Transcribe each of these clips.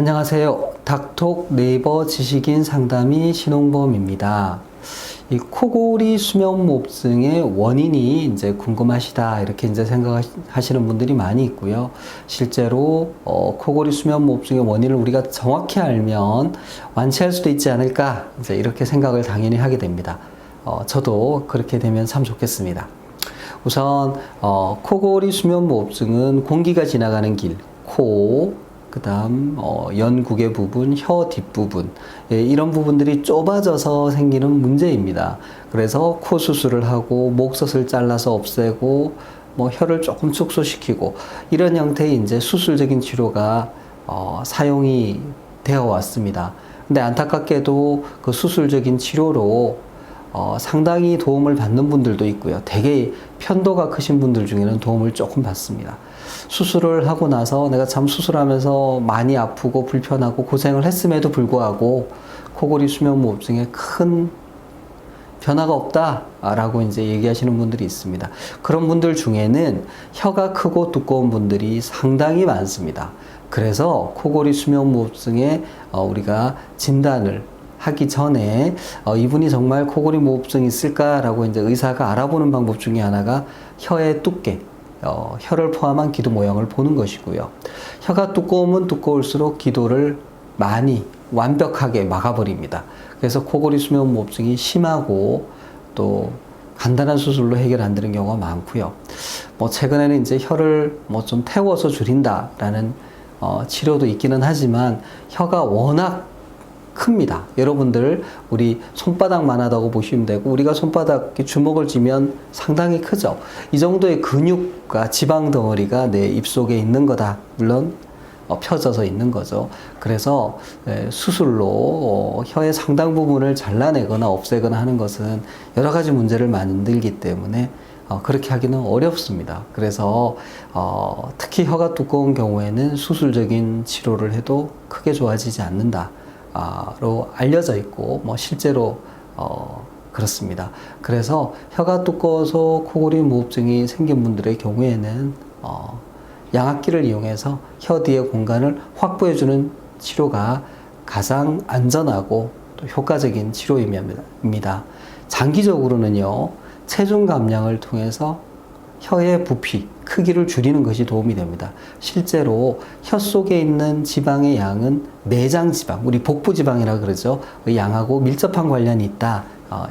안녕하세요. 닥톡 네이버 지식인 상담의 신홍범입니다. 이 코골이 수면무호흡증의 원인이 이제 궁금하시다 이렇게 이제 생각하시는 분들이 많이 있고요. 실제로 코골이 수면무호흡증의 원인을 우리가 정확히 알면 완치할 수도 있지 않을까 이제 이렇게 생각을 당연히 하게 됩니다. 저도 그렇게 되면 참 좋겠습니다. 우선 코골이 수면무호흡증은 공기가 지나가는 길, 코, 그 다음 연구개 부분, 혀 뒷부분, 이런 부분들이 좁아져서 생기는 문제입니다. 그래서 코 수술을 하고 목젖을 잘라서 없애고 혀를 조금 축소시키고 이런 형태의 이제 수술적인 치료가 사용이 되어 왔습니다. 근데 안타깝게도 그 수술적인 치료로 상당히 도움을 받는 분들도 있고요. 되게 편도가 크신 분들 중에는 도움을 조금 받습니다. 수술을 하고 나서 내가 참 수술하면서 많이 아프고 불편하고 고생을 했음에도 불구하고 코골이 수면무호흡증에 큰 변화가 없다라고 이제 얘기하시는 분들이 있습니다. 그런 분들 중에는 혀가 크고 두꺼운 분들이 상당히 많습니다. 그래서 코골이 수면무호흡증에 우리가 진단을 하기 전에 이분이 정말 코골이 무호흡증이 있을까라고 이제 의사가 알아보는 방법 중에 하나가 혀의 두께, 혀를 포함한 기도 모양을 보는 것이고요. 혀가 두꺼우면 두꺼울수록 기도를 많이 완벽하게 막아버립니다. 그래서 코골이 수면무호흡증이 심하고 또 간단한 수술로 해결 안 되는 경우가 많고요. 최근에는 이제 혀를 좀 태워서 줄인다라는 치료도 있기는 하지만 혀가 워낙 큽니다. 여러분들 우리 손바닥만 하다고 보시면 되고 우리가 손바닥 주먹을 쥐면 상당히 크죠. 이 정도의 근육과 지방 덩어리가 내 입속에 있는 거다. 물론 펴져서 있는 거죠. 그래서 수술로 혀의 상당 부분을 잘라내거나 없애거나 하는 것은 여러 가지 문제를 만들기 때문에 그렇게 하기는 어렵습니다. 그래서 특히 혀가 두꺼운 경우에는 수술적인 치료를 해도 크게 좋아지지 않는다. 로 알려져 있고 실제로 그렇습니다. 그래서 혀가 두꺼워서 코골이 무호흡증이 생긴 분들의 경우에는 양압기를 이용해서 혀 뒤의 공간을 확보해주는 치료가 가장 안전하고 또 효과적인 치료입니다. 장기적으로는요, 체중 감량을 통해서 혀의 부피, 크기를 줄이는 것이 도움이 됩니다. 실제로 혀 속에 있는 지방의 양은 내장 지방, 우리 복부 지방이라 그러죠. 그 양하고 밀접한 관련이 있다.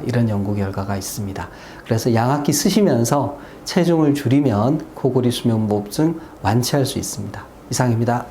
이런 연구 결과가 있습니다. 그래서 양압기 쓰시면서 체중을 줄이면 코골이 수면무호흡증 완치할 수 있습니다. 이상입니다.